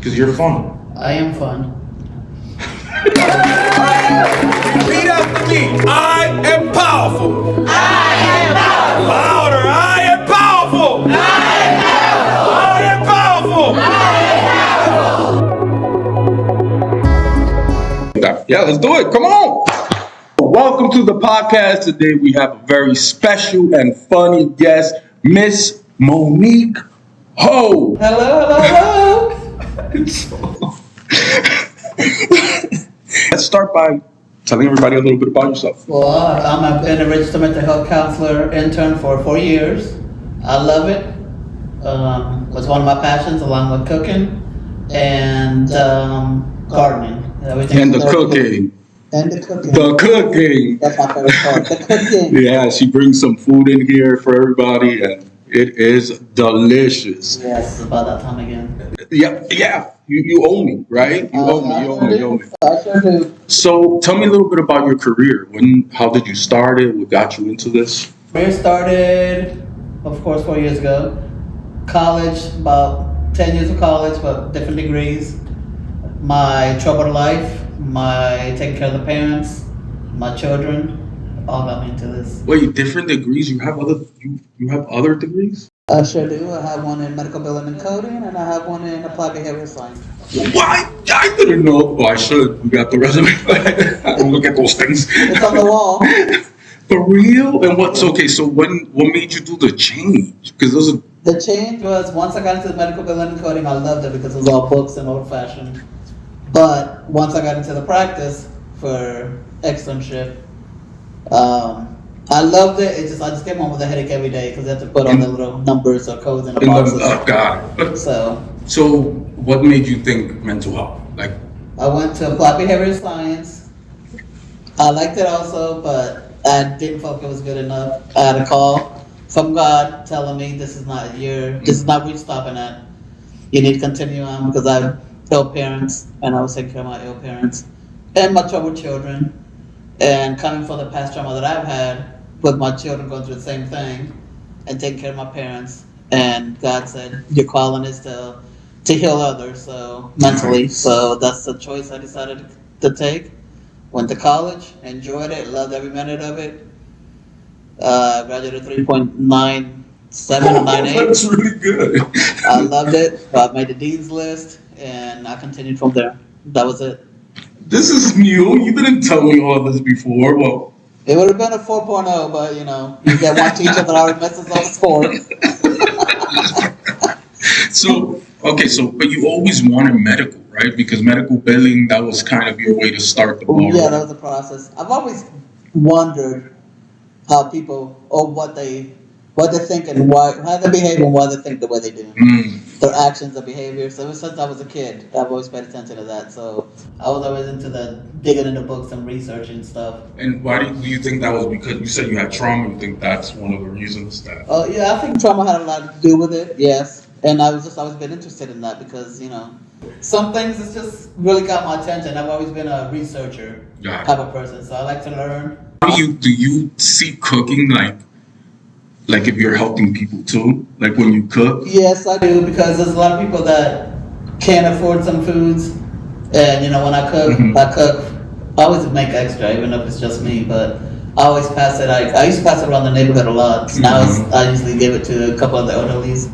Because you're fun. I am fun. Read after me. I am powerful. I am powerful. Louder. I am powerful. I am powerful. I am powerful. Yeah, let's do it. Come on. Welcome to the podcast. Today we have a very special and funny guest, Miss Monique Hoe. Hello. Let's start by telling everybody a little bit about yourself. Well, I've been a registered mental health counselor intern for 4 years. I love it. It's one of my passions, along with cooking and gardening. And the cooking. And the cooking. The cooking. That's my favorite part. The cooking. Yeah, she brings some food in here for everybody, and it is delicious. Yes, it's about that time again. Yeah. You owe me, right? You owe me. I sure do. So tell me a little bit about your career. How did you start it? What got you into this? Career started, of course, 4 years ago. College, about 10 years of college, but different degrees. My troubled life, my taking care of the parents, my children, all got me into this. Wait, different degrees? You have other degrees? I sure do. I have one in medical billing and coding, and I have one in applied behavioral science. Why? I didn't know. Well, I should. We got the resume. I don't look at those things. It's on the wall. For real? And so what made you do the change? Because those are... The change was, once I got into the medical billing and coding, I loved it because it was all books and old-fashioned. But once I got into the practice for externship, I loved it. I just came home with a headache every day because I had to put all the little numbers or codes in the boxes. Got it. So what made you think mental health? I went to applied behavioral science. I liked it also, but I didn't feel like it was good enough. I had a call from God telling me this is not where you're stopping at. You need to continue on because I have ill parents and I was taking care of my ill parents and my troubled children. And coming from the past trauma that I've had with my children going through the same thing and taking care of my parents. And God said, your calling is to heal others, so mentally. So that's the choice I decided to take. Went to college, enjoyed it, loved every minute of it. Graduated 3.97 or 98. That's really good. I loved it. I made the dean's list, and I continued from there. That was it. This is new. You didn't tell me all of this before. Well, it would have been a 4.0, but you get one teacher that already messes up scores. But you always wanted medical, right? Because medical billing, that was kind of your way to start the ball. Yeah, that was the process. I've always wondered how people, or what they think and how they behave and why they think the way they do. Their actions and behaviors. So ever since I was a kid, I've always paid attention to that. So I was always into digging into books and researching stuff. And why do you think that was? Because you said you had trauma. You think that's one of the reasons that? Yeah, I think trauma had a lot to do with it. Yes, and I was just always been interested in that because some things it's just really got my attention. I've always been a researcher type of person, so I like to learn. Do you see cooking like if you're helping people too, like when you cook? Yes, I do, because there's a lot of people that can't afford some foods, and when I cook, I always make extra, even if it's just me. But I always pass it. I used to pass it around the neighborhood a lot. Now I usually give it to a couple of the elderlies,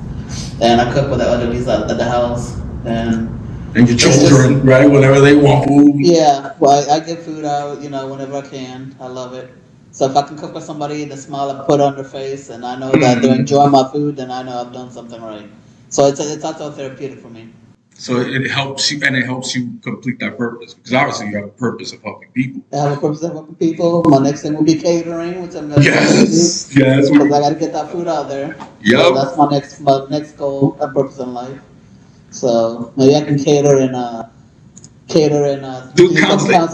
and I cook with the elderlies at the house, and your children, right? Whenever they want food. Yeah, well, I give food out, whenever I can. I love it. So if I can cook with somebody, the smile I put on their face, and I know that they're enjoying my food, then I know I've done something right. So it's also therapeutic for me. So it helps you, and it helps you complete that purpose, because obviously you have a purpose of helping people. I have a purpose of helping people. My next thing will be catering, which I'm going to do. Yes. Because I got to get that food out there. Yep. So that's my next goal and purpose in life. So maybe I can cater and do counseling.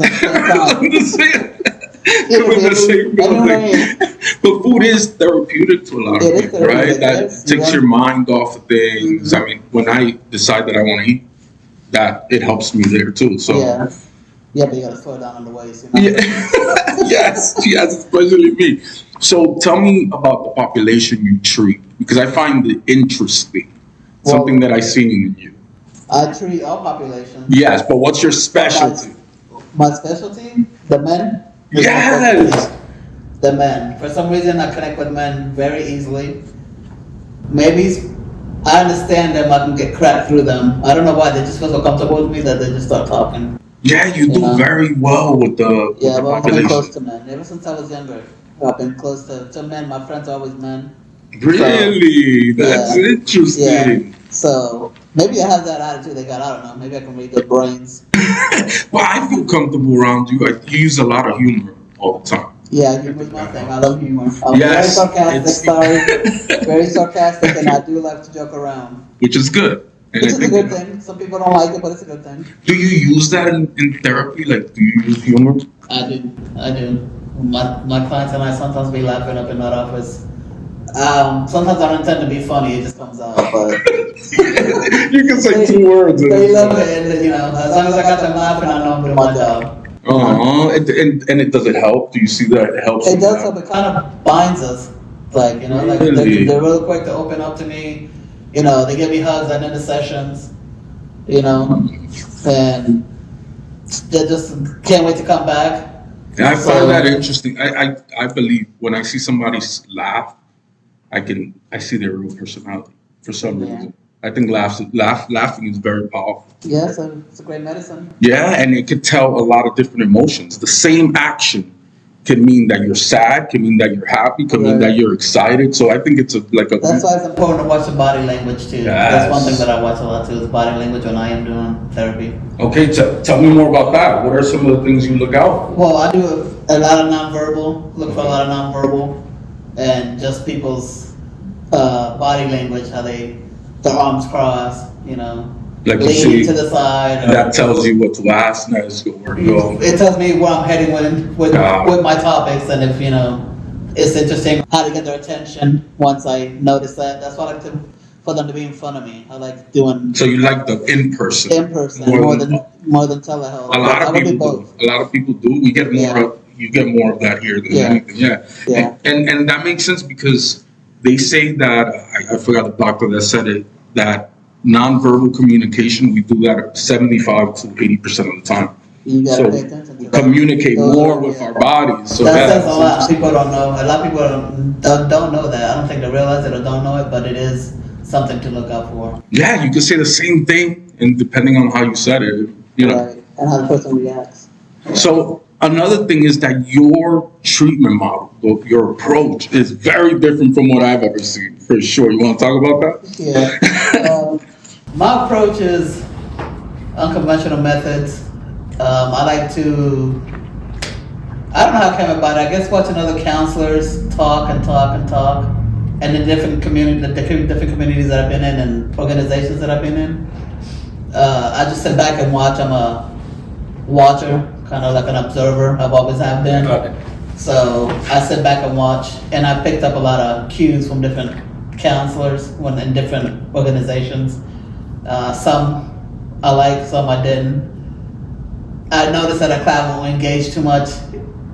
But food is therapeutic to a lot of people, right? That takes your mind off of things. I mean, when I decide that I want to eat, that it helps me there too. So but you gotta slow down on the waist. Yeah. yes, especially me. So tell me about the population you treat, because I find it interesting. Something that I've seen in you. I treat all populations. Yes, but what's your specialty? My specialty? The men? Yes! The men. For some reason, I connect with men very easily. Maybe I understand them, I can get cracked through them. I don't know why, they just feel so comfortable with me that they just start talking. Yeah, you do very well with the I've been population. close to men. Ever since I was younger, I've been close to men. My friends are always men. Really? That's interesting. Yeah. So maybe I have that attitude they got. I don't know. Maybe I can read their brains. Well, I feel comfortable around you. You use a lot of humor all the time. Yeah, humor's my thing. I love humor. I'm very sarcastic, very sarcastic, and I do like to joke around. Which is good. And which is a good thing. Some people don't like it, but it's a good thing. Do you use that in therapy? Like, do you use humor? I do. My clients and I sometimes be laughing up in that office. Sometimes I don't intend to be funny, it just comes out, but... You can say 2 words. They love it, and as long as I got them laughing, I know I'm doing my job. And does it help? Do you see that it helps? It does help. It kind of binds us. Like, like they're real quick to open up to me. They give me hugs at the end of sessions. And they just can't wait to come back. And I find that interesting. I believe when I see somebody laugh, I see their real personality for some reason. I think laughing is very powerful. Yeah, so it's a great medicine. Yeah, and it could tell a lot of different emotions. The same action can mean that you're sad, can mean that you're happy, can mean that you're excited. So I think it's That's why it's important to watch the body language too. Yes. That's one thing that I watch a lot too, is body language when I am doing therapy. Okay, tell me more about that. What are some of the things you look out for? Well, I do a lot of nonverbal, look for a lot of nonverbal, and just people's body language, how their arms crossed, like leaning to the side. That tells you what to ask next, where to go. It tells me where I'm heading with my topics, and if it's interesting how to get their attention once I notice that. That's why I like for them to be in front of me. I like doing. So you like the in person more than telehealth. A lot of people do. We get more. You get more of that here than anything. Yeah. And that makes sense because they say that I forgot the doctor that said it, that nonverbal communication, we do that 75 to 80% of the time. You gotta pay attention to we communicate more with our bodies. So that says a lot. People don't know. A lot of people don't know that. I don't think they realize it or don't know it, but it is something to look out for. Yeah, you can say the same thing, and depending on how you said it, Right, and how the person reacts. So another thing is that your treatment model, your approach, is very different from what I've ever seen, for sure. You want to talk about that? Yeah. My approach is unconventional methods. I like to, I don't know how I came about it. I guess watching other counselors talk. And the different communities that I've been in and organizations that I've been in. I just sit back and watch. I'm a watcher, kind of like an observer. I've always have been. So I sit back and watch, and I picked up a lot of cues from different counselors in different organizations. Some I liked, some I didn't. I noticed that a client won't engage too much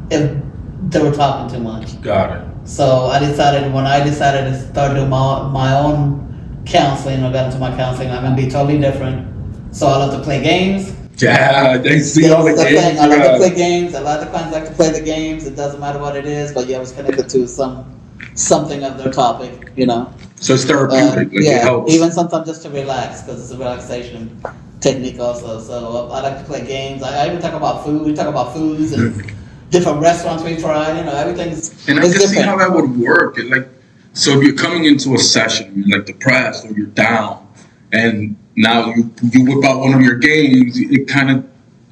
if they were talking too much. Got it. So when I decided to start doing my own counseling, or got into my counseling, I'm gonna be totally different. So I love to play games. Yeah, they see all the games. I like to play games. A lot of the clients like to play the games. It doesn't matter what it is, but you always connected to something of their topic, So it's therapeutic. It helps. Even sometimes just to relax, because it's a relaxation technique also. So I like to play games. I even talk about food. We talk about foods and different restaurants we tried. Everything's. And I can see how that would work. So if you're coming into a session, you're depressed or you're down, and now you whip out one of your games,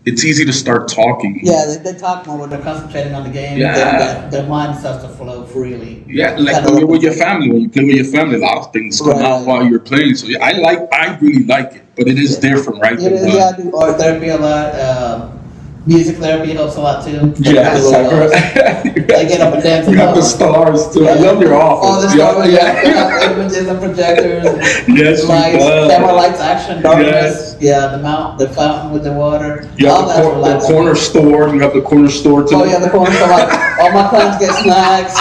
it's easy to start talking. Yeah, they talk more when they're concentrating on the game. Yeah. Their mind starts to flow freely. Yeah, like when you're with your family, when you play with your family, a lot of things come out while you're playing. So I really like it, but it is different, right? I do art therapy a lot. Music therapy helps a lot too. Yes, I get up and dance. You got the stars too. I love your office. All the stars, yeah. Images and projectors. And yes, lights, camera lights, action, darkness. Yes. Yeah, the fountain with the water. You have the corner store. You have the corner store too. Oh yeah, the corner store. All my clients get snacks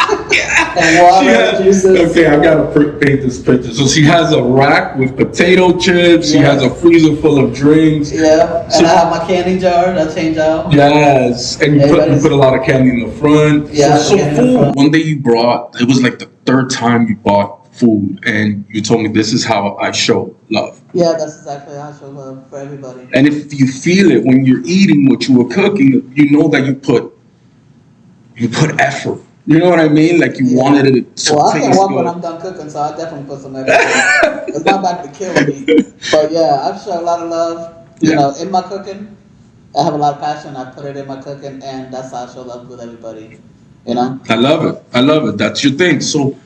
and water, juices. Okay, I gotta paint this picture. So she has a rack with potato chips. She has a freezer full of drinks. Yeah, and I have my candy jar that I change out. Yes, and you put a lot of candy in the front. Yeah, so food. One day you brought, it was like the third time you bought food, and you told me this is how I show love. Yeah, that's exactly how I show love for everybody. And if you feel it when you're eating what you were cooking, you know that you put effort. You know what I mean? Like you wanted it to taste good. I can walk when I'm done cooking, so I definitely put some effort. It's not back to killing me, but yeah, I show a lot of love. You know, in my cooking. I have a lot of passion. I put it in my cooking, and that's how I show love with everybody. You know. I love it. That's your thing. So,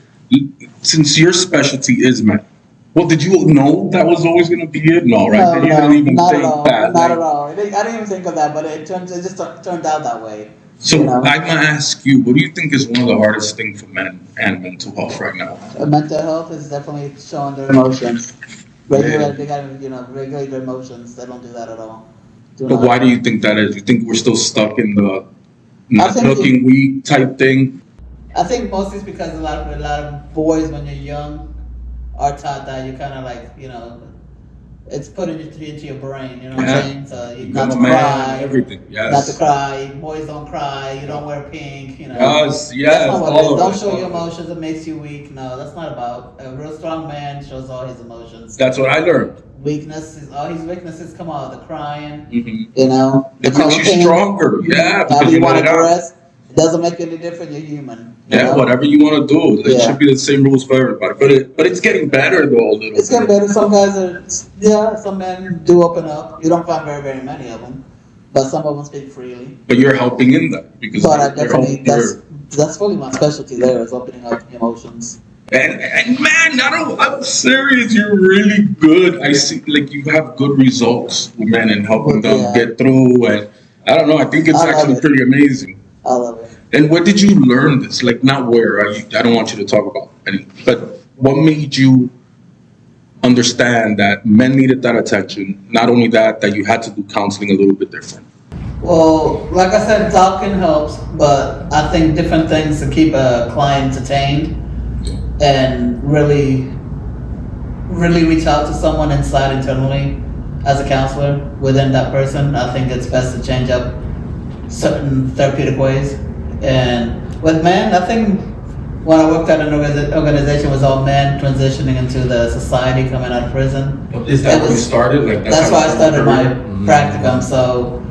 since your specialty is men, well, did you know that was always going to be it? No, right? You didn't even think that. Not at all. I didn't even think of that, but it just turned out that way. So I'm gonna ask you, what do you think is one of the hardest things for men and mental health right now? Mental health is definitely showing their emotions. They gotta regulate their emotions. They don't do that at all. But why do you think that is? You think we're still stuck in the not looking weak type thing? I think mostly it's because a lot of boys when you're young are taught that you kind of like, it's put into your brain, you know what I'm saying? So you not to cry, everything, yes. Not to cry. Boys don't cry. You don't wear pink, Yes. That's not what it is. Don't show your emotions. It makes you weak. No, that's not about a real strong man shows all his emotions. That's what I learned. All his weaknesses come out. The crying, It makes you stronger. Yeah, because you want to rest. It doesn't make any difference. You're human. Whatever you want to do. It should be the same rules for everybody. But it's getting better though a little. It's getting better. Some guys some men do open up. You don't find very, very many of them, but some of them speak freely. But you're helping in that because. But I definitely that's fully my specialty. There is opening up emotions. And man, I'm serious. You're really good. I see, like you have good results with men and helping them get through. And I don't know. I think it's actually pretty amazing. I love it. And where did you learn this? Like, not where. I don't want you to talk about any. But what made you understand that men needed that attention? Not only that you had to do counseling a little bit different. Well, like I said, talking helps, but I think different things to keep a client entertained and really reach out to someone inside internally as a counselor within that person. I think it's best to change up certain therapeutic ways. And with men, I think when I worked at an organization, it was all men transitioning into the society coming out of prison. Is that when you started? That's why I started my practicum. So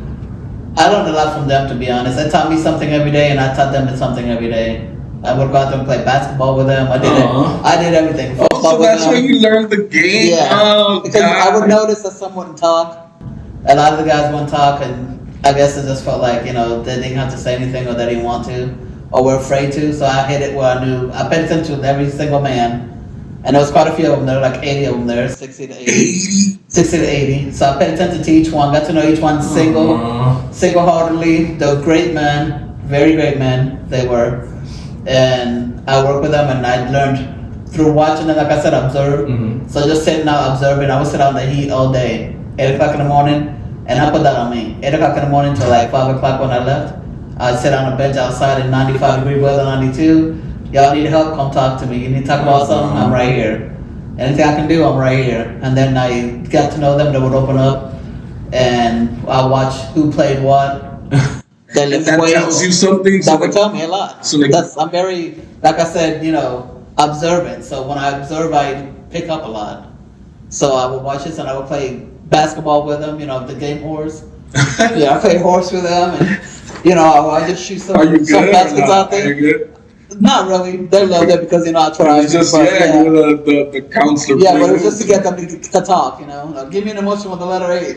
I learned a lot from them, to be honest. They taught me something every day, and I taught them something every day. I would go out there and play basketball with them. I did everything. So that's where you learned the game? Yeah. Because I would notice that some wouldn't talk. A lot of the guys wouldn't talk, and I guess it just felt like, they didn't have to say anything or they didn't want to or were afraid to. So I hit it where I knew. I paid attention to every single man. And there was quite a few of them there, like 80 of them there, 60 to 80. 60 to 80. So I paid attention to each one, got to know each one single-heartedly. They were great men, very great men they were. And I worked with them and I learned through watching them, like I said, observe. So just sitting out observing, I would sit out in the heat all day, 8 o'clock in the morning, and I put that on me. 8 o'clock in the morning till like 5 o'clock when I left. I'd sit on a bench outside in 95-degree weather, 92. Y'all need help? Come talk to me. You need to talk about something? I'm right here. Anything I can do, I'm right here. And then I got to know them. They would open up, and I watch who played what. That tells you something. That would tell me a lot. So I'm very, like I said, observant. So when I observe, I pick up a lot. So I would watch this, and I would play basketball with them. The game horse. I play horse with them, and I just shoot some baskets out there. Are you good? Not really. They loved it because I tried. It's just you're the counselor. Yeah, but it was just to get them to talk. Give me an emotion with the letter H.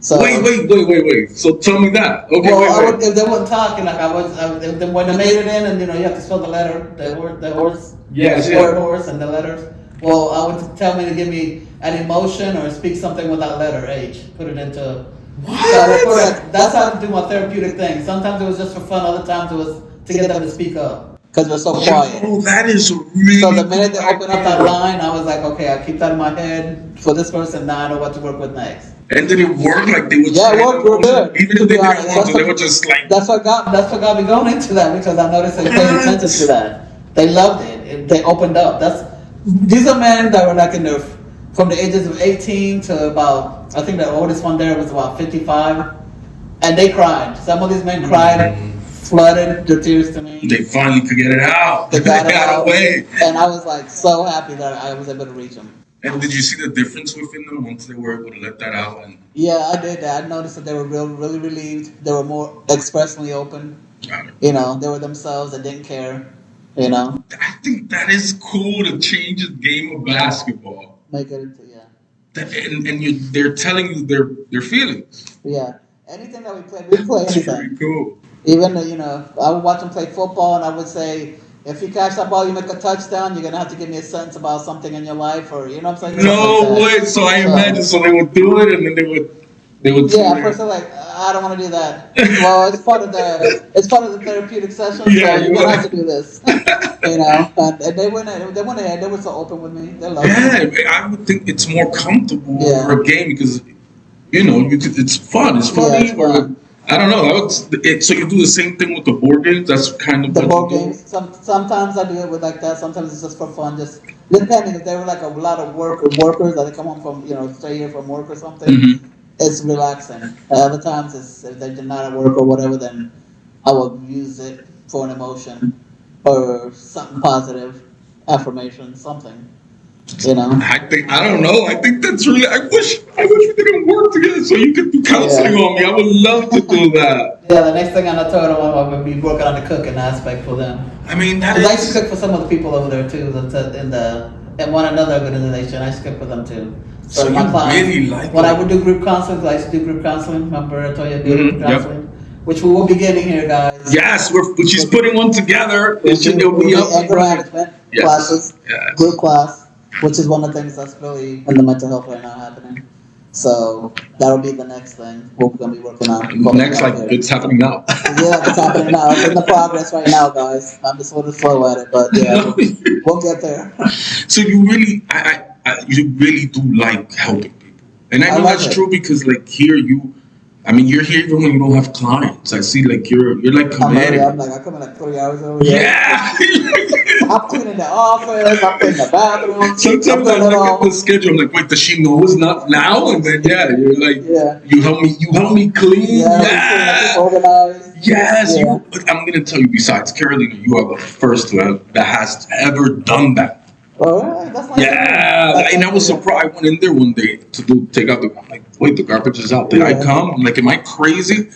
So wait. So tell me that. Okay, wait. If they wouldn't talk, and when they made it in, and you have to spell the letter, the horse. Yes. Word horse and the letters. Well, I would tell me to give me an emotion or speak something with that letter H. Put it into What? That's how I do my therapeutic thing. Sometimes it was just for fun. Other times it was to get them to speak up because we're so quiet. Oh, that is really. So the minute they open up that line, I was like, okay, I'll keep that in my head for this person. Now I know what to work with next. And did it work? Like they would. Yeah, it worked real good. Even if they didn't want to, they would just like. That's what got me going into that because I noticed they paid attention to that. They loved it. They opened up. These are men that were like in their from the ages of 18 to about, I think the oldest one there was about 55, and they cried. Some of these men cried, flooded their tears to me. They finally could get it out. They got it out. Away. And I was like so happy that I was able to reach them. And did you see the difference within them once they were able to let that out? And yeah, I did that. I noticed that they were really relieved. They were more expressly open. You know, they were themselves. They didn't care. You know. I think that is cool to change the game of basketball. Make it into they're telling you their feelings. Yeah. Anything that we play anything. Very cool. Even I would watch them play football, and I would say, if you catch that ball, you make a touchdown, you're gonna have to give me a sentence about something in your life, or you know what I'm saying? No way. So I imagine they would do it, and then they would. Yeah, at first they're like, I don't want to do that. Well, it's part of the therapeutic session, yeah, so you're gonna have to do this. You know, and they went ahead. They were so open with me. They loved me. I would think it's more comfortable for a game because it's fun. It's funny. Yeah, it's fun. I don't know. So you do the same thing with the board games. That's kind of the board games. Sometimes I do it with like that. Sometimes it's just for fun. Just depending if they were like a lot of workers that they come home from, stay here from work or something. Mm-hmm. It's relaxing. Other times, if they're not at work or whatever, then I will use it for an emotion or something positive, affirmation, something. I don't know. I think that's really. I wish we didn't work together so you could do counseling on me. I would love to do that. Yeah, the next thing I told them I would be working on the cooking aspect for them. I mean, I used to cook for some of the people over there too. In one another organization, I used to cook for them too. So my clients, really when I would do group counseling, I used to do group counseling. Remember I told you I did group counseling, which we will be getting here, guys. Yes, she's putting one together. It'll be up. Anger management classes, group class, which is one of the things that's really in the mental health right now happening. So that'll be the next thing we're going to be working on. It's happening now. Yeah, it's happening now. It's in the progress right now, guys. I'm just a little slow at it, but yeah, we'll get there. So you really, you really do like helping people, and I know that's true because here you're here even when you don't have clients. I see you're like committed. I come in 3 hours over here. Yeah. I'm cleaning the office, I'm cleaning the bathroom. Sometimes I look at the schedule, I'm like, wait, does she know it's not now? And then you're like, you help me clean. Yeah. Organized. Yes. Yeah. I'm gonna tell you, besides Carolina, you are the first that has ever done that. All right, that's nice. Yeah, and I was surprised. I went in there one day to take out I'm like, wait, the garbage is out. Did I come? I'm like, am I crazy?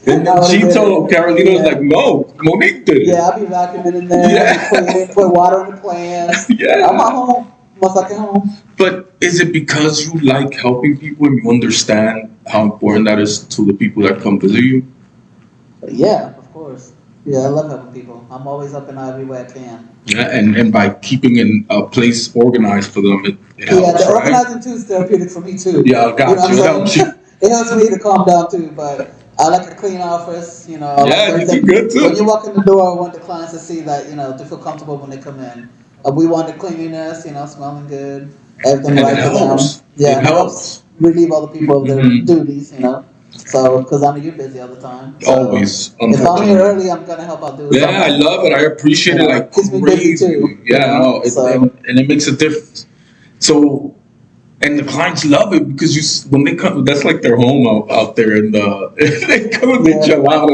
And then she told Carolina, was like, no, Monique did it. Yeah, I'll be vacuuming in there. Yeah. Put water on the plants. Yeah. I'm at home. Once I get home. But is it because you like helping people and you understand how important that is to the people that come visit you? Yeah, of course. Yeah, I love helping people. I'm always up and out every way I can. Yeah, and by keeping a place organized for them, it helps. Yeah, the organizing too is therapeutic for me too. Yeah, I got you. It helps you. It helps me to calm down too, but I like a clean office, you do good too. When you walk in the door, I want the clients to see that, to feel comfortable when they come in. We want the cleanliness, smelling good, everything right for them. Yeah, it helps relieve all the people of their duties, So, because I know you're busy all the time. So always. If I'm here early, I'm going to help out do something. I love it. I appreciate it like keeps me busy too. Yeah, and it makes a difference. So, and the clients love it because when they come, that's like their home out there, and they come and they chill out.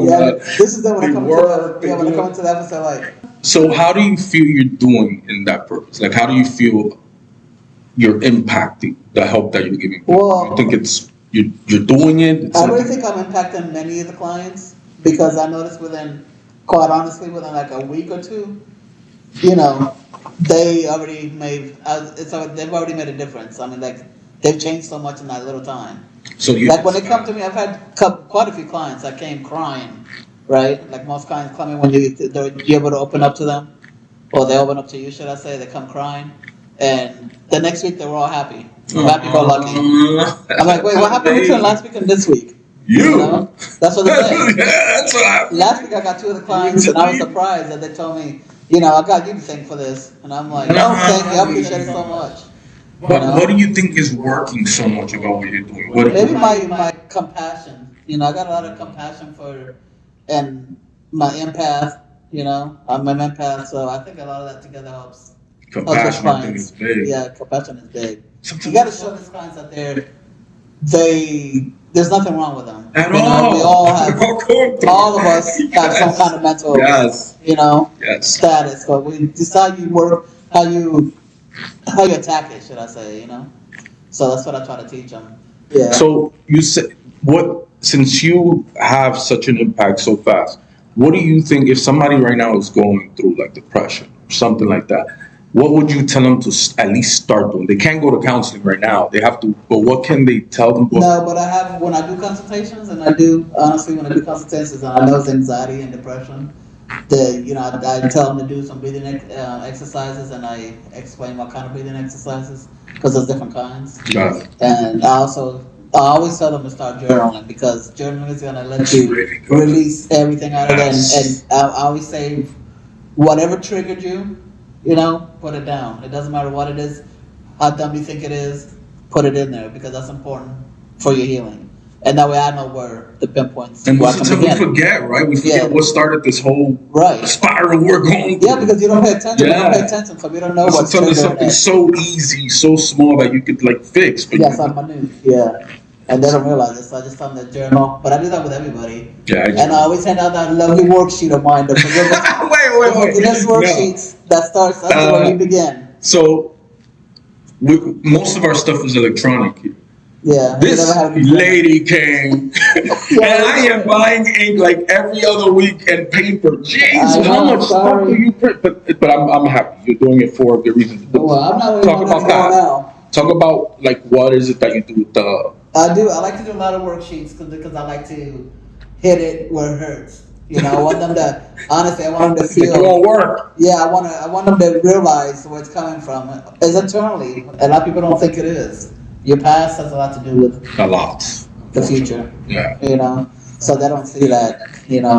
This is when I come into the episode, like. So, how do you feel you're doing in that purpose? Like, how do you feel you're impacting the help that you're giving people? Well, you think it's you're doing it? I really think I'm impacting many of the clients because I noticed quite honestly, within like a week or two, they already they've already made a difference. I mean, they've changed so much in that little time. So when they come to me, I've had quite a few clients that came crying, right? Like most clients coming when you're able to open up to them, or they open up to you, should I say? They come crying, and the next week they were all happy. Happy go lucky. I'm like, wait, what happened between last week and this week? You? know? That's what they say. Yeah, that's what I. Last week I got 2 of the clients, and I was surprised that they told me, I got you to thank for this, and I'm like, oh, thank you, I appreciate it so much. What do you think is working so much about what you're doing? Maybe my compassion. I got a lot of compassion for, and my empath. I'm an empath, so I think a lot of that together helps. Compassion, I think, is big. Yeah, compassion is big. You got to show these clients that there's nothing wrong with them. At all. We all have, all of us have some kind of mental, status, but we decide you work, how you attack it, should I say, So that's what I try to teach them. Yeah. So you said, since you have such an impact so fast, what do you think if somebody right now is going through like depression or something like that? What would you tell them to at least start doing? They can't go to counseling right now. They have to, but what can they tell them? No, but when I do consultations, and honestly, when I do consultations, and I know it's anxiety and depression, I tell them to do some breathing exercises, and I explain what kind of breathing exercises, because there's different kinds. Yeah. And I always tell them to start journaling, because journaling is going to let you release everything out of it. And I always say, whatever triggered you, put it down. It doesn't matter what it is, how dumb you think it is, put it in there, because that's important for your healing. And that way I know where the pinpoints. And most of the time we forget, right? We forget what started this whole spiral we're going through. Yeah, because you don't pay attention. You don't pay attention, so we don't know what's triggering it. Something so easy, so small that you could fix. But something minute. Yeah. And they don't realize it, so I just tell them to journal. But I do that with everybody. Yeah, and I always hand out that lovely worksheet of mine. Wait. This worksheets that starts, that's where you begin. So, most of our stuff is electronic here. Yeah. This lady came, and I am buying ink like every other week and paper. Jeez, how much stuff do you print? But I'm happy. You're doing it for a good reason. Well, I'm not talk about that. Now. Talk about what is it that you do with the. I like to do a lot of worksheets because I like to hit it where it hurts. I want them to, honestly, I want them to feel. It won't work. Yeah, I want them to realize where it's coming from. It's internally. A lot of people don't think it is. Your past has a lot to do with the future. Yeah. So they don't see that.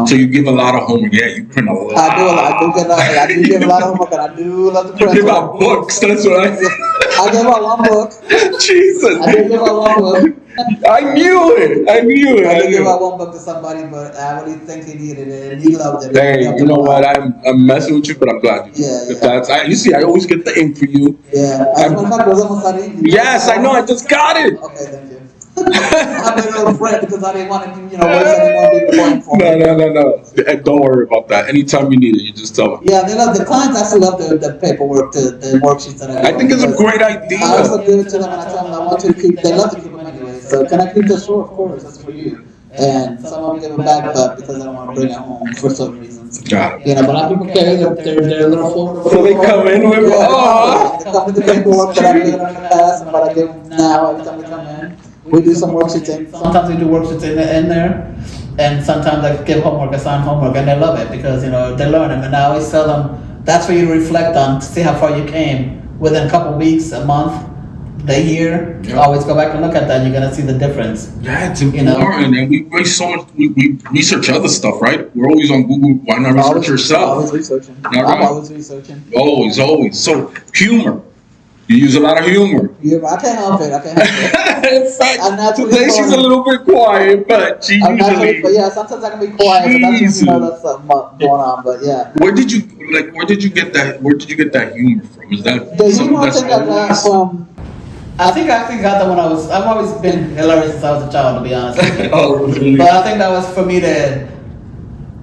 So you give a lot of homework. Yeah, you print a lot. I do give a lot of homework, and I do love to print. You give out books. That's what I give out one book. Jesus. I did give out one book. I knew it. I did give out one book to somebody, but I really think he needed it, and he loved it. Hey, you know what? I'm messing with you, but I'm glad you. Yeah. You see, I always get the ink for you. Yeah. Yes, I know. I just got it. Okay, thank you. I made a little friend because I didn't want to, waste any more people going for me. No. Don't worry about that. Anytime you need it, you just tell them. Yeah, they love the clients. Actually love the paperwork, the worksheets that I think it's a great idea. I also give it to them, and I tell them I want you to keep. They love to keep them anyway. So can I keep this short? Of course, that's for you. And some of them give it back, but because they don't want to bring it home for some reasons. Got it. But a lot of people carry their little folder. So they come in with they come with the paperwork that I give them in the past, and what I give them now every time they come in. We do some worksheets in. Sometimes we do worksheets in there, and sometimes I give homework, assign homework, and they love it because they learn them. And I always tell them that's for you to reflect on to see how far you came within a couple weeks, a month, a year. Yeah. Always go back and look at that. You're gonna see the difference. Yeah, it's important, and we waste so much. We research other stuff, right? We're always on Google. Why not research yourself? Always researching. I'm always researching. Always. So humor. You use a lot of humor. Yeah, I can't help it. In fact, today she's a little bit quiet, but she usually. But yeah, sometimes I can be quiet, but that's that's something going on. But yeah. Where did you get that? Where did you get that humor from? Is that the humor I think I got from? I think I actually got that when I've always been hilarious since I was a child, to be honest with you. Oh, really? But I think that was for me to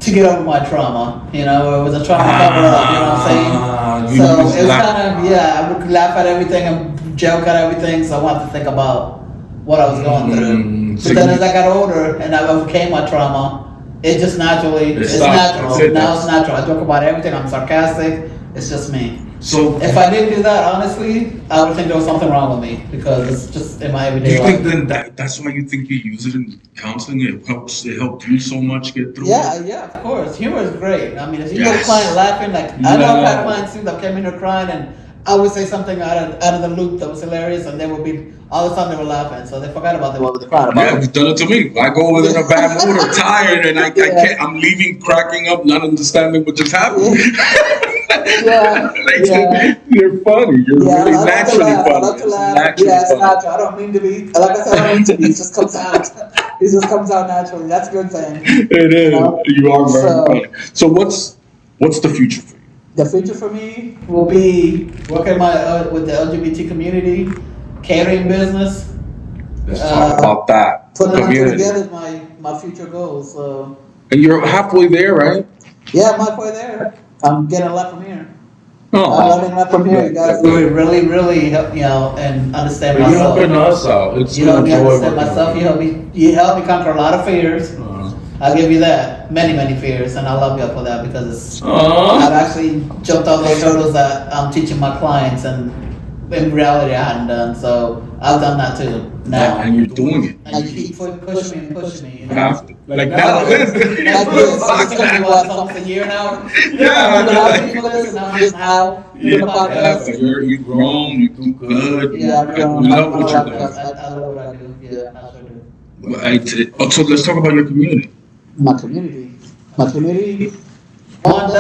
get over my trauma. It was a trauma cover up. You know what I'm saying? So it was kind of, I would laugh at everything and joke at everything, so I wanted to think about what I was going through. But then as I got older and I overcame my trauma, it just naturally, it's natural. Now it's natural. I joke about everything. I'm sarcastic. It's just me. So if I didn't do that, honestly, I would think there was something wrong with me because it's just in my everyday life. Do you think then that's why you think you use it in counseling? It helped you so much get through. Yeah, of course. Humor is great. I mean, if you get a client laughing, I know I've had clients too that came in here crying, and I would say something out of the loop that was hilarious, and they would be all of a sudden they were laughing, so they forgot about what they cried about. Yeah, you've done it to me. I go in a bad mood or tired, and I can't. I'm leaving, cracking up, not understanding what just happened. You're funny. You're really naturally funny. I love to laugh. It's natural. I don't mean to be. Like I said, I don't mean to be. It just comes out. It just comes out naturally. That's a good thing. It is. You are very funny. So what's the future for you? The future for me will be working with the LGBT community, catering business. Let's talk about that. Putting it together is my future goals. So. And you're halfway there, right? Yeah, I'm halfway there. I'm getting a lot from here. Oh, I'm learning a lot from here. You guys really help me out and understand myself. You're helping us out. It's you help me understand myself. You help me conquer a lot of fears. I'll give you that. Many fears, and I love you for that because I've actually jumped all those hurdles that I'm teaching my clients, and in reality I hadn't done. So I've done that too. Now. And you're doing it. And you keep pushing me. You know? Have to. Like now. Like this. It's going to be what, almost a year now? Yeah. I'm just how. You've grown. You do good. Yeah, I've grown. We love what you're doing. I love what I do. Yeah, I sure do. So let's talk about your community. My community. That's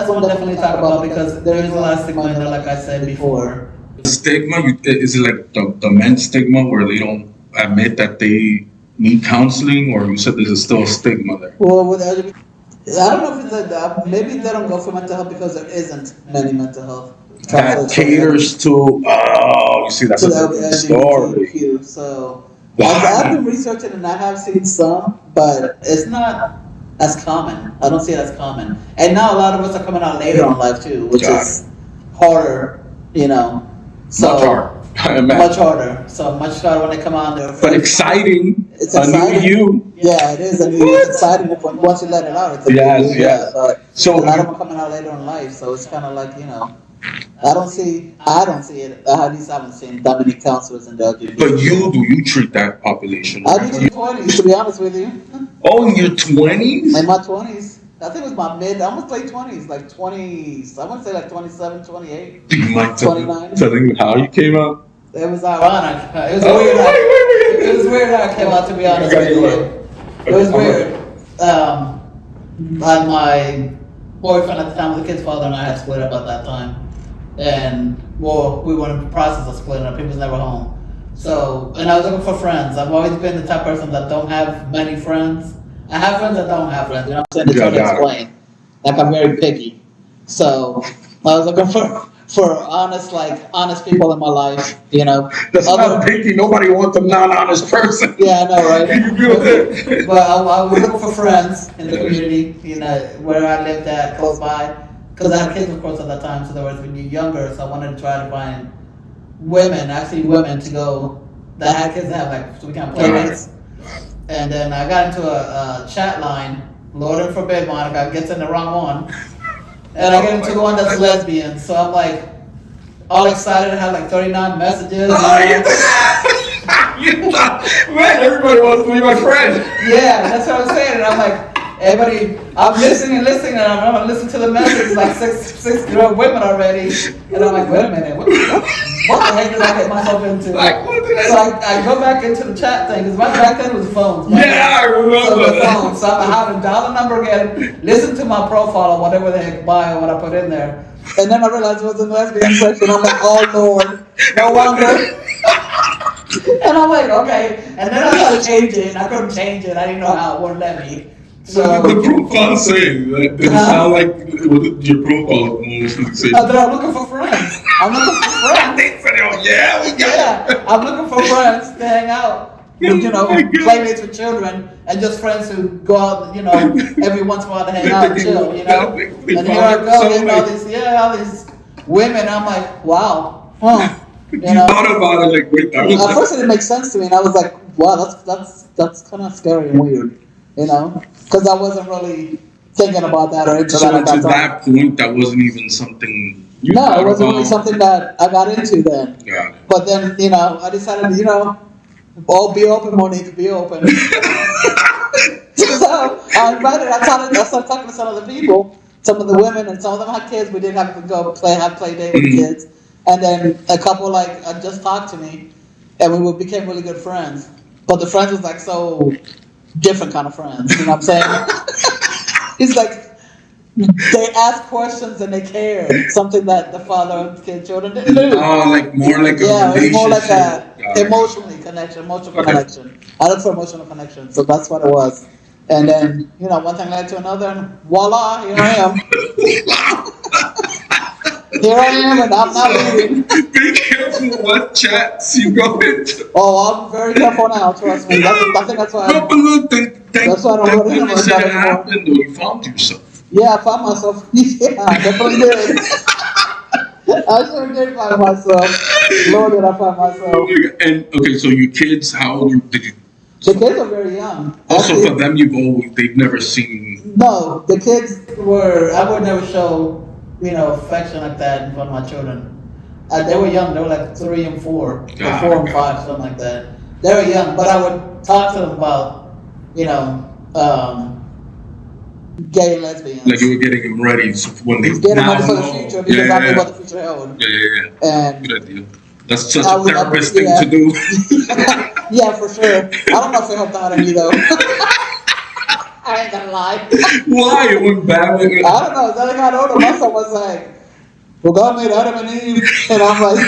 one definitely talk about because there is a lot of stigma in there, like I said before. Stigma? Is it like the men's stigma where they don't admit that they need counseling, or you said there's still a stigma there? Well, with LGBT, I don't know if it's like maybe they don't go for mental health because there isn't many mental health. That caters to, you see, that's a different story. So I've been researching and I have seen some, but it's not as common. I don't see it as common. And now a lot of us are coming out later in life too, which is harder, So much harder. Much harder. So much harder when they come out there. But exciting. It's exciting. You. Yeah, it is. It's exciting once you let it out. It's yes. But so a lot of them are coming out later in life, so it's kind of like I don't see it. At least I haven't seen that many counselors in the LGBT. But you treat that population. I do in my 20s, to be honest with you. Oh, in your 20s? In my 20s. I think it was my almost late 20s, like 20s. I want to say like 27, 28. Do you mind 29. telling me how you came out? It was ironic. It was weird. It was weird how I came out, to be honest with you. It was weird. My boyfriend at the time was the kid's father, and I had split up at that time. And we were in the process of splitting up. He was never home. So, and I was looking for friends. I've always been the type of person that don't have many friends. I have friends that don't have friends. You know what I'm saying? They're trying to explain. Like I'm very picky. So I was looking for honest people in my life. That's not picky. Nobody wants a non-honest person. Yeah, I know, right? But I was looking for friends in the community. Where I lived at, close by. Because I had kids, of course, at that time, so they were younger, so I wanted to try to find women to go, that had kids that have, so we can play mates. And then I got into a chat line, Lord forbid, Monica gets in the wrong one. And I get into the one that's lesbian, so I'm like, all excited to have like 39 messages. Man, everybody wants to be my friend. Yeah, that's what I'm saying, and I'm like, everybody, I'm listening, and I'm gonna listen to the message like six women already, and I'm like, wait a minute, what the heck did I get myself into? So I go back into the chat thing because back then it was phones. Yeah, I remember. So the phone, so I had to dial the number again, listen to my profile or whatever the heck bio what I put in there, and then I realized it was a lesbian section. I'm like, oh Lord, no wonder. And I'm like, okay, and then I started changing. I couldn't change it. I didn't know how. It wouldn't let me. So the profile saying that did it sound like your profile mostly saying? I'm looking for friends. They said, oh yeah, we got it. I'm looking for friends to hang out. Playmates with children and just friends who go out, every once in a while to hang out and chill, And here I go, getting all these women. I'm like, wow, huh? You thought about it like, wait, that was. At first, it didn't make sense to me, and I was like, wow, that's kind of scary and weird, because I wasn't really thinking about that or into that. To that point, that wasn't even something. It wasn't really something that I got into then. Got it. But then, I decided, be open, Monique, be open. So I started talking to some of the people, some of the women, and some of them had kids. We did have to go have play date with the kids. And then a couple just talked to me, and became really good friends. But the friends was like so different kind of friends. You know what I'm saying? It's like they asked questions and they cared. Something that the father of the children didn't do. Oh, like more like a yeah, relationship. it's more like a emotional connection. I look for emotional connection, so that's what it was. And then one thing led to another, and voila, here I am. Here I am, and I'm not leaving. Be careful what chats you go into. Oh, I'm very careful now. Trust me. I think that's why. No, but look, That's why I don't go to him. said it happened, though. You found yourself. Yeah, I found myself. Yeah, I definitely did. I sure did find myself. Lord, did I find myself. And okay, so your kids, how old did you? The kids are very young. Also, for them, they've never seen. No, the kids I would never show, affection like that in front of my children. They were young. They were like 3 and 4, or 4 and 5, something like that. They were young, but I would talk to them about, gay and lesbians. Like you were getting them ready when they getting them ready for the future because I knew what the future held. Yeah. And good idea. That's such a therapist thing to do. Yeah, for sure. I don't know if it helped out any though. I ain't gonna lie. Why? It went bad. I don't know. As I got older, my son was like, well, God made Adam and Eve. And I'm like,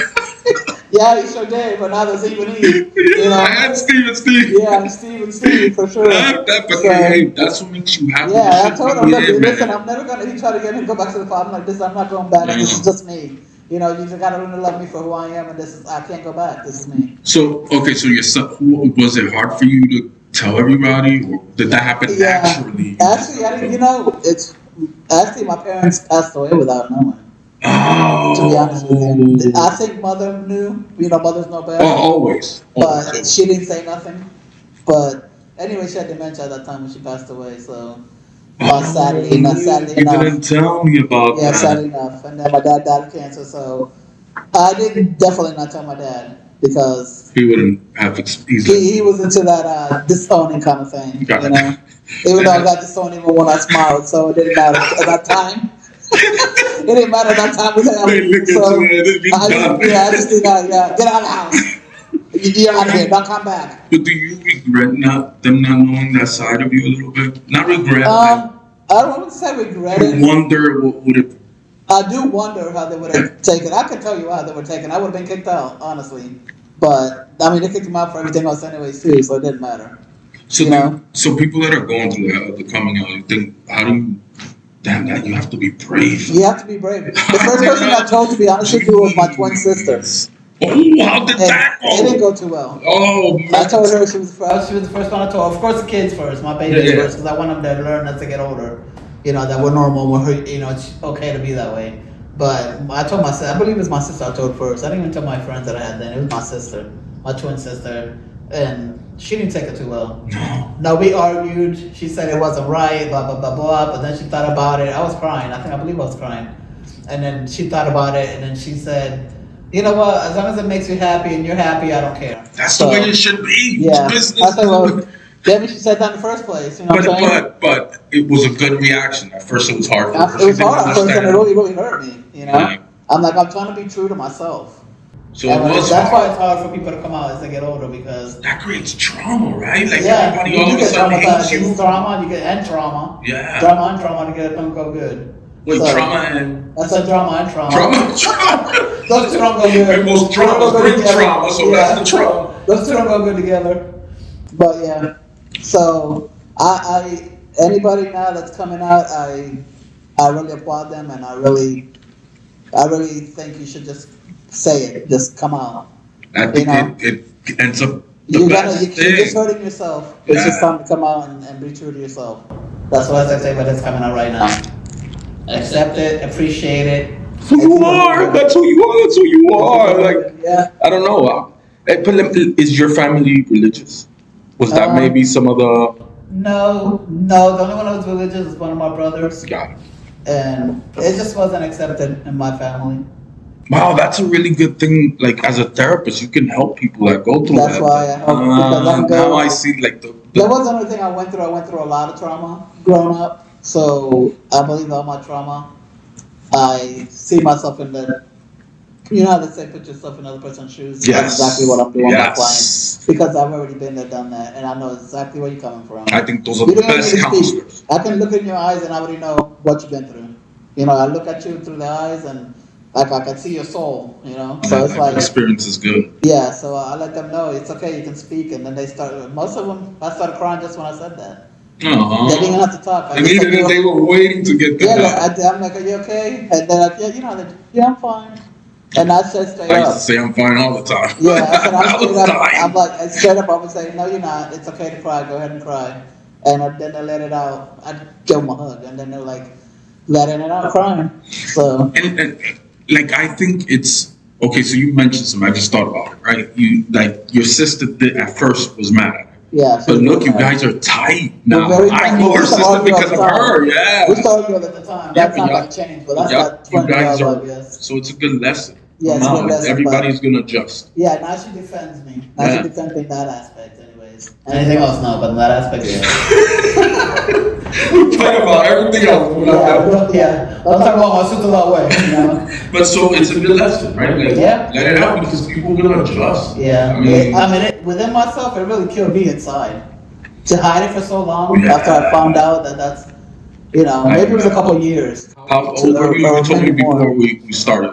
yeah, he sure did, but now there's Eve and Eve. And Steve. Yeah, and Steve, for sure. Hey, that's what makes you happy. Yeah, I told him, listen, I'm never going to, he tried to get me to go back to the Father. I'm like, I'm not going back. This is just me. You just got to learn to love me for who I am, and I can't go back. This is me. So your son, was it hard for you to tell everybody, or did that happen naturally? Actually, it's actually my parents passed away without knowing. Oh. To be honest with you, I think mother knew. Mothers know better. Oh, always. But she didn't say nothing. But anyway, she had dementia at that time when she passed away. So sadly enough. You didn't tell me about that. Yeah, sadly enough. And then my dad died of cancer. So I didn't definitely not tell my dad because he wouldn't have. He was into that disowning kind of thing. Even though I got disowned even when I smiled, so it didn't matter at that time. It didn't matter at that time with him. I just think, get out of the house. You're out of here. Don't come back. But do you regret them not knowing that side of you a little bit? Not regret. I don't want to say regret it. Wonder what would it. I do wonder how they would have taken. I can tell you how they would have taken. I would have been kicked out, honestly. But they kicked him out for everything else anyways too, so it didn't matter. So people that are going through the coming out, you think, how do you? Damn, that you have to be brave. You have to be brave. The first person I told, to be honest with you, was my twin sister. Oh, how did that go? It didn't go too well. Oh, man. I told her she was the first one I told. Of course, the kids first, my babies first, because I want them to learn as they get older. That we're normal. It's okay to be that way. But I told my sister. I believe it was my sister I told first. I didn't even tell my friends that I had then. It was my sister, my twin sister, and she didn't take it too well. No, we argued. She said it wasn't right, blah, blah, blah, blah. But then she thought about it. I was crying. I believe I was crying. And then she thought about it, and then she said, you know what? As long as it makes you happy and you're happy, I don't care. That's the way it should be. Yeah. Business. I said, well, maybe she said that in the first place. But it was a good reaction. At first, it was hard for her. It was hard at first, and it really, really hurt me. Yeah. I'm trying to be true to myself. So that's why it's hard for people to come out as they get older because that creates trauma, right? Like everybody all of a sudden hates you. Trauma, you get trauma. Yeah. Drama and trauma together don't go good. Wait, trauma and that's a drama and trauma. Trauma. Those two don't go good. And most traumas bring trauma, so that's the trauma. Those two don't go good together. But yeah, so I anybody now that's coming out, I really applaud them, and I really think you should just say it. Just come out. I think it ends up you're just hurting yourself. It's just time to come out and be true to yourself. That's what I say about this coming out right now. Accept it, appreciate it. That's who you are. That's who you are. Like, yeah. I don't know. Is your family religious? Was that maybe some of the? No. The only one that was religious was one of my brothers. Got it. And it just wasn't accepted in my family. Wow, that's a really good thing. Like as a therapist, you can help people that go through that. That's why I help because now I see like That wasn't the only thing I went through. I went through a lot of trauma growing up. So I believe all my trauma. I see myself in the You know how they say put yourself in another person's shoes? Yes. That's exactly what I'm doing with my clients. Yes. Because I've already been there, done that, and I know exactly where you're coming from. I think those are You the don't best need to speak. counselors. I can look in your eyes and I already know what you've been through. You know, I look at you through the eyes and like I can see your soul, you know? So it's like, Experience is good. yeah, so I let them know it's okay, you can speak, and then they start, most of them, I started crying just when I said that. They didn't even have to talk. They needed it. They were waiting to get the yeah, I'm like, are you okay? And then, yeah, you know, yeah, I'm fine. And I said straight I up. used to say I'm fine all the time. Yeah, I said I'm I straight was up. dying. I'm like straight up. I would say, no, you're not. It's okay to cry. Go ahead and cry. And then they let it out. I'd give them a hug, and then they're like letting it out, crying. So And like I think it's okay. So you mentioned something. I just thought about it. Right? You like your sister did, at first was mad at it. yeah. But look, you guys are tight now. Very I tight. know We her used to sister argue all because the of time. her. Yeah. We started together at the time. Yeah, That's not but gonna change, but that's Yep, not you 20 guys years, are. I guess. So it's a good lesson. Yeah, it's a good lesson, Everybody's gonna adjust. Yeah, now she defends me. Now Yeah. she defends me in that aspect, anyways. Anything else, no, but in that aspect, yeah. We're talking about everything else. Yeah, I'm talking about my sister that way, you know. But so it's a good lesson, right? Like, Yeah. let it out because people are gonna adjust. Yeah, I mean, within myself, it really killed me inside. To hide it for so long Yeah. after I found out that's, you know, maybe it was a couple of years. how old were you? You told me maybe more. before we started.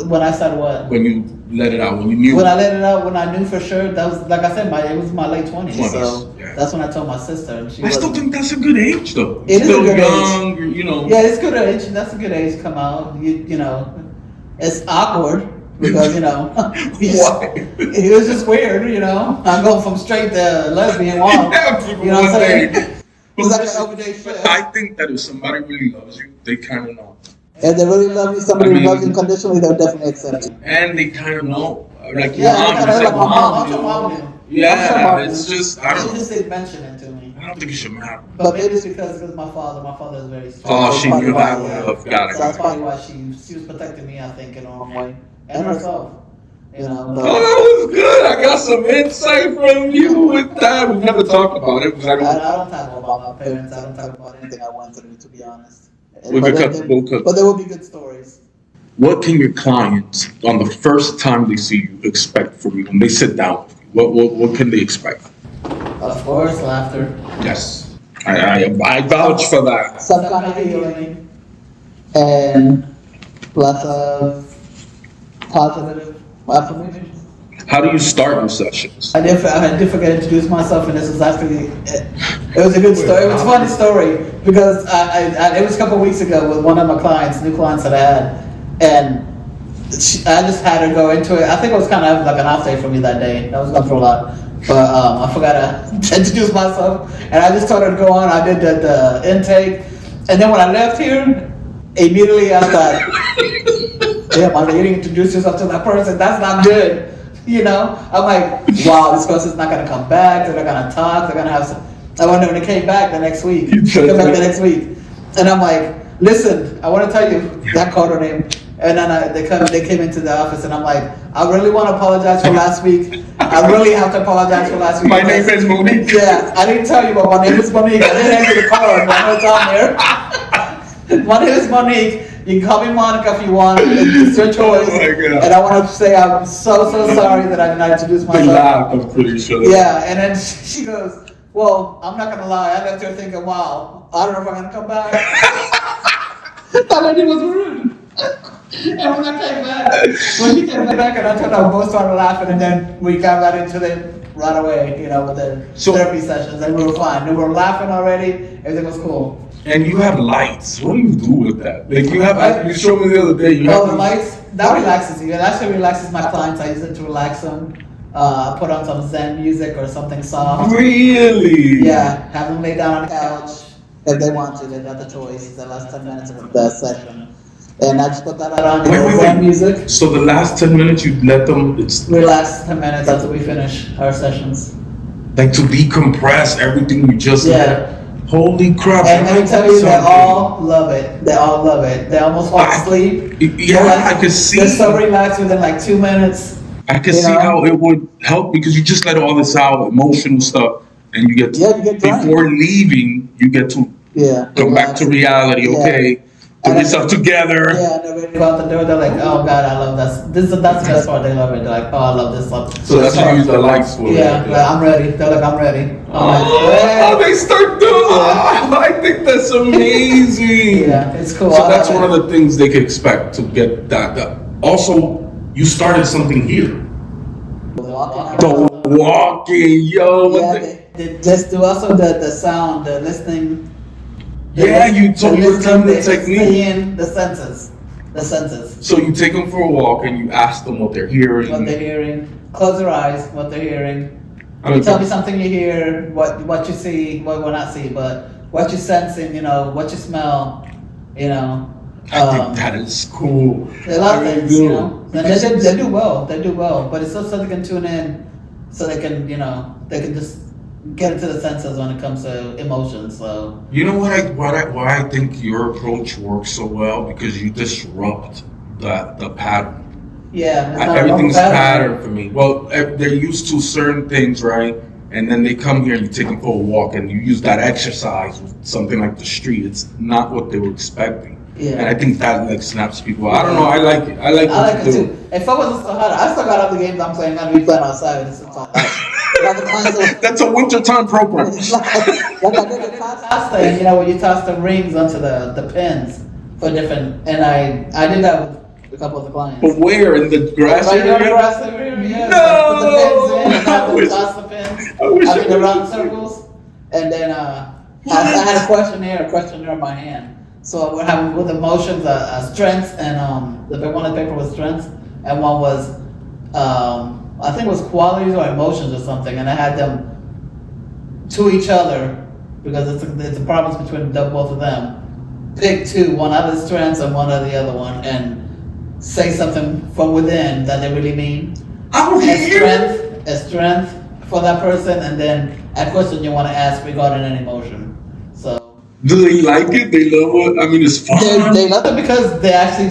When I said what? When you let it out, when you knew. When I let it out, when I knew for sure, that was like I said, it was my late 20s. 20s, So yeah. that's when I told my sister, and she I still think that's a good age, though. It is Still a good young, you know. Yeah, it's good age. That's a good age to come out. You know, it's awkward because you know Why? it was just weird. You know, I'm going from straight to lesbian walk. Yeah, You know what I'm saying? But It's like an listen, overday shift. I think that if somebody really loves you, they kind of know. If they really love you, somebody I mean- who loves you unconditionally, they'll definitely accept you. And they kind of know. Like your Yeah, mom, kind you of said like my mom. I'm you sure know. mom knew. I'm sure Yeah, mom it's knew. just, I She don't know. just didn't mention it to me. I don't think it should matter. But maybe it's because my father is very strict. Oh, That's she probably knew why, that yeah. would have got it. So that's probably why she was protecting me, I think, in her own way. And herself. You know, but Oh, that was good. I got some insight from you with that. We never talked about it because I I don't. don't talk about my parents. I don't talk about anything I went through, to be honest. We But could there- cut- we'll cut. But there will be good stories. What can your clients, on the first time they see you, expect from you when they sit down with you? What can they expect? Of course, laughter. Yes, I vouch for that. Some kind of healing. And lots of positive affirmations. How do you start your sessions? I did forget to introduce myself, and this was actually it was a good story. It was a funny story because it was a couple of weeks ago with one of my clients, new clients that I had, and I just had her go into it. I think it was kind of like an off day for me that day. I was going through a lot, but I forgot to introduce myself, and I just told her to go on. I did the intake, and then when I left here, immediately I thought, damn, you didn't introduce yourself to that person. That's not good. You know, I'm like, wow, this person's not gonna come back. They're not gonna talk. They're gonna have some. I wonder when they came back the next week. Come back the next week, and I'm like, listen, I want to tell you that called her name, and then they came into the office, and I'm like, I really want to apologize for last week. I really have to apologize for last week. My name is Monique. Yeah, I didn't tell you, but my name is Monique. I didn't answer the card. I know it's on there. My name is Monique. You can call me Monica if you want. It's your choice. Oh my God. And I want to say I'm so sorry that I did not introduce They myself. laughed, I'm pretty sure. Yeah, and then she goes, well, I'm not going to lie. I left her thinking, wow, I don't know if I'm going to come back. That lady was rude. And when I came back, when she came back and I told her, we both started laughing, and then we got right into it right away, you know, with the therapy sessions, and we were fine. We were laughing already. Everything was cool. And you have lights. What do you do with that? Like you showed me the other day. You have The lights, that relaxes you. It actually relaxes my clients. I use it to relax them. Put on some Zen music or something soft. Really? Yeah, have them lay down on the couch if they want to. They got the choice. The last 10 minutes of the session. And I just put that on Zen music. So the last 10 minutes you let them, it's Relax 10 minutes until we finish our sessions. like to decompress everything you just Yeah. Holy crap. And let me tell you, they all love it. They all love it. They almost fall asleep. Yeah, I could see. They're so relaxed within like 2 minutes. I can see how it would help because you just let all this out, emotional stuff, and you get Yeah, you get drunk. before leaving, you get to come back to reality. Yeah. Okay, Put yourself together. Yeah, and they're ready to go out the door. They're like, oh God, I love that. That's the best part. They love it. They're like, oh, I love this stuff. So that's how you use the lights for. Yeah, like, I'm ready. They're like, I'm ready. They start doing. I think that's amazing. Yeah, it's cool. So that's one of the things they could expect to get that. Also, you started something here. The walking, yo. Yeah, they just do also the sound, the listening. Yeah, you told me the technique. The senses. So you take them for a walk and you ask them what they're hearing. What they're hearing. Close their eyes. What they're hearing. You tell me something you hear. What you see. Well, not see, but what you're sensing. You know what you smell. You know. I think that is cool. A lot of things. You know. And they do well. They do well. But it's so they can tune in, so they can they can just get into the senses when it comes to emotions. So you know why I think your approach works so well, because you disrupt the pattern. Yeah, everything's pattern for me. Well, they're used to certain things, right? And then they come here and you take them for a walk and you use that exercise with something like the street. It's not what they were expecting. Yeah. And I think that like snaps people. I don't know. I like it. I like it too. If I wasn't so hot, I still got other games I'm playing. I'm playing outside. It's fun. That's a wintertime program. Like I did the toss thing, when you toss the rings onto the pins for different, and I did that with a couple of the clients. But where? In the grass area? Right in the grass area, yeah. No! Put the pins in, and have them toss the pins. I mean, the round circles. And then I had a questionnaire in my hand. So we're having with emotions, strengths, and one of the paper was strengths, and one was I think it was qualities or emotions or something, and I had them to each other because it's a problem between both of them. Pick two, one out of the strengths and one out of the other one, and say something from within that they really mean. A strength for that person, and then a question you want to ask regarding an emotion. So. Do they like it? They love it? I mean, it's fun. They love it because they actually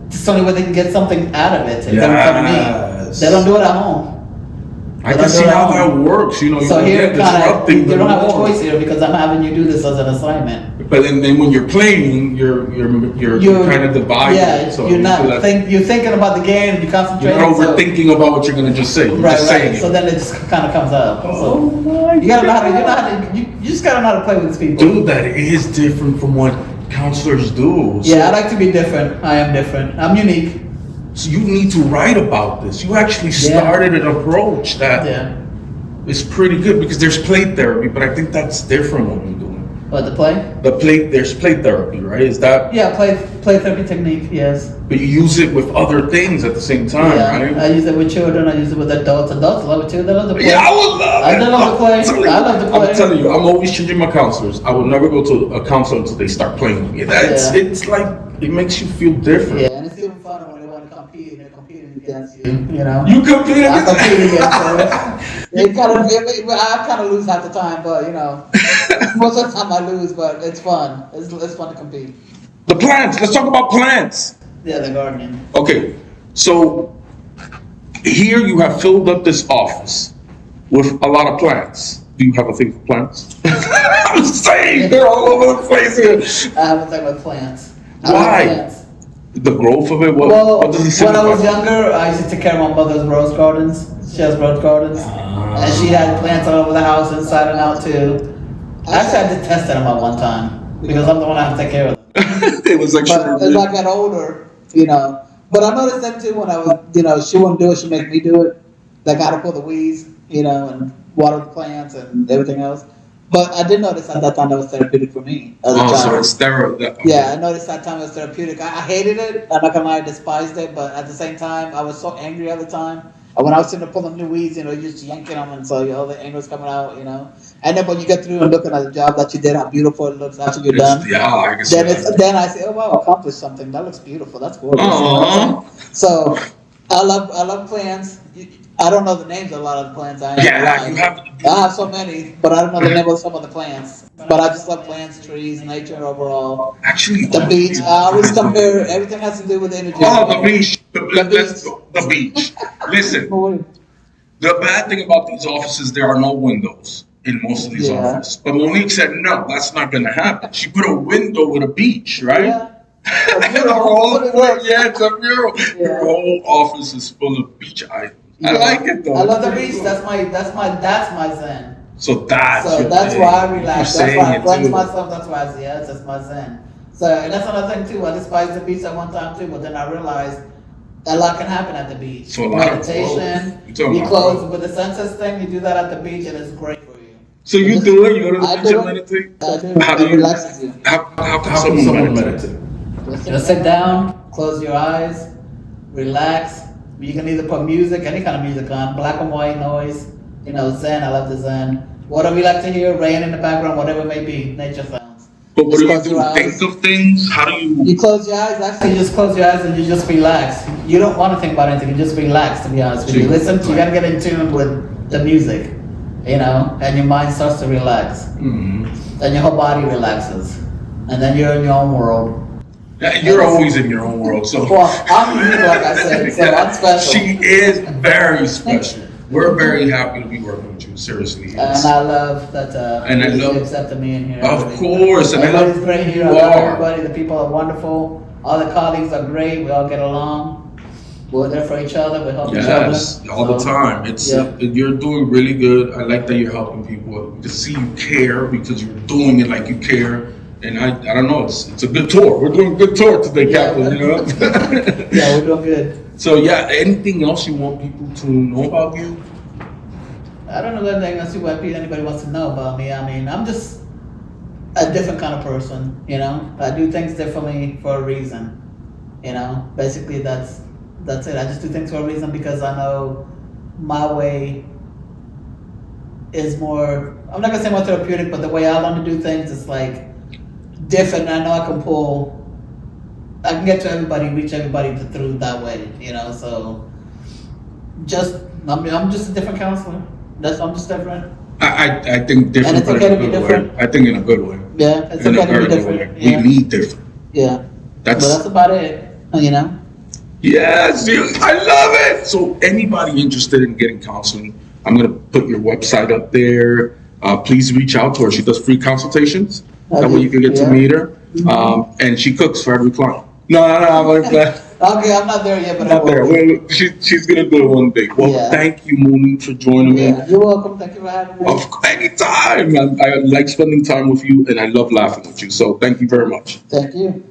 it's the only way they can get something out of it. Yes. They don't do it at home. I can see how that works. So here, you don't have a choice here because I'm having you do this as an assignment. But then when you're playing, you're kind of divided. Yeah, so you're not you're thinking about the game and you're concentrating. You're overthinking about what you're gonna just say. Right. So then it just kind of comes out. Oh my you gotta know how to. You just gotta know how to play with these people. Dude, that is different from what counselors do. Yeah, I like to be different. I am different. I'm unique. So you need to write about this. You actually started an approach that is pretty good because there's play therapy, but I think that's different what you're doing. What, the play? There's play therapy, right? Is that? Yeah, play therapy technique, yes. But you use it with other things at the same time, right? I use it with children, I use it with adults. Adults love it too, they love the play. Yeah, I would love it. I love the play. I love the play. I'm telling you, I'm always changing my counselors. I will never go to a counselor until they start playing with me. It's like, it makes you feel different. Yeah, and it's even funner when they want to compete and they're competing against you, You compete against them? I compete against them. I kind of lose half the time, but most of the time I lose, but it's fun. It's fun to compete. The plants. Let's talk about plants. Yeah, the gardening. Okay, so here you have filled up this office with a lot of plants. Do you have a thing for plants? I'm saying they're all over the place here. I have a thing with plants. Why? Plants. The growth of it? What does it signify? When I was younger, I used to take care of my mother's rose gardens. She has rose gardens. And she had plants all over the house, inside and out too. Actually, I did test them at one time because I'm the one that had to take care of them. It was like, but as I got older, but I noticed that too when I was, she wouldn't do it, she'd make me do it. Like I had to pull the weeds, and water the plants and everything else. But I did notice at that time that was therapeutic for me. So it's therapeutic. Yeah, I noticed that time it was therapeutic. I hated it. I'm not gonna lie, I despised it. But at the same time, I was so angry all the time. And when I was sitting there pulling new weeds, you're just yanking them, and so all the anger was coming out, And then when you get through and looking at the job that you did, how beautiful it looks after you're done. Yeah, I can see then I say, oh wow, I accomplished something. That looks beautiful. That's gorgeous. So I love plants. I don't know the names of a lot of the plants. I have so many, but I don't know the name of some of the plants. But I just love plants, trees, nature overall. Actually, the beach. I always compare. Everything has to do with energy. The beach. The beach. Listen, the bad thing about these offices, there are no windows in most of these offices. But Monique said, no, that's not going to happen. She put a window with a beach, right? Yeah. A Her mural. whole, What it was. yeah, it's a mural. Yeah. Her whole office is full of beach items. I like it though. I love the It's pretty beach. cool. That's my zen. So that's So your that's thing. why I relax. You're That's why I saying it cleanse too. myself. That's why I say, yeah, it's just my zen. So and that's another thing too. I despised the beach at one time too, but then I realized a lot can happen at the beach. So a lot of Meditation, growth. You're talking you about close growth. with the senses thing. You do that at the beach, and it's great for you. So you do it? You go to I the beach do and it. meditate? I do. How do It you? relaxes you. How can someone meditate? Just sit down, close your eyes, relax. You can either put music, any kind of music on, black and white noise, Zen. I love the Zen. Whatever you like to hear, rain in the background, whatever it may be, nature sounds. But what Just do you close do? your eyes. Think of things? How do You you? close your eyes, actually, you just close your eyes and you just relax. You don't want to think about anything, you just relax, to be honest with you. You gotta get in tune with the music, and your mind starts to relax. Mm-hmm. Then your whole body relaxes. And then you're in your own world. You're always in your own world, so. Well, I'm unique, like I said, so I'm special. She is very special. We're very happy to be working with you. Seriously, And I love that And I love- you accepted me in here. of course, and I Everybody's love great who here. you I love are. everybody. The people are wonderful. All the colleagues are great. We all get along. We're there for each other. We help each other. Yes, all the So, time. It's yeah. You're doing really good. I like that you're helping people. To see you care because you're doing it like you care. And I don't know. It's a good tour. We're doing a good tour today, Yeah. Captain. Yeah, we're doing good. So yeah, anything else you want people to know about you? I don't know anything else what anybody wants to know about me. I mean, I'm just a different kind of person. I do things differently for a reason. Basically that's it. I just do things for a reason because I know my way is more. I'm not gonna say more therapeutic, but the way I learn to do things is like different. I know I can get to everybody, reach everybody through that way. So I'm just a different counselor. I'm just different. I think different, And it's but okay in a to be good different. way. I think in a good way. Yeah, it's In a okay to very be good way. different. Yeah. We need different. Yeah. That's But that's about it. Yes, I love it. So anybody interested in getting counseling, I'm going to put your website up there. Please reach out to her. She does free consultations. That way you can get to meet her. And she cooks for every client. No, I'm like that. Okay, I'm not there yet, but Not I there. will be. Well, she's going to do it one day. Well, Yeah. thank you, Monique, for joining me. Yeah, you're welcome. Thank you for having me. Anytime. I like spending time with you, and I love laughing with you. So thank you very much. Thank you.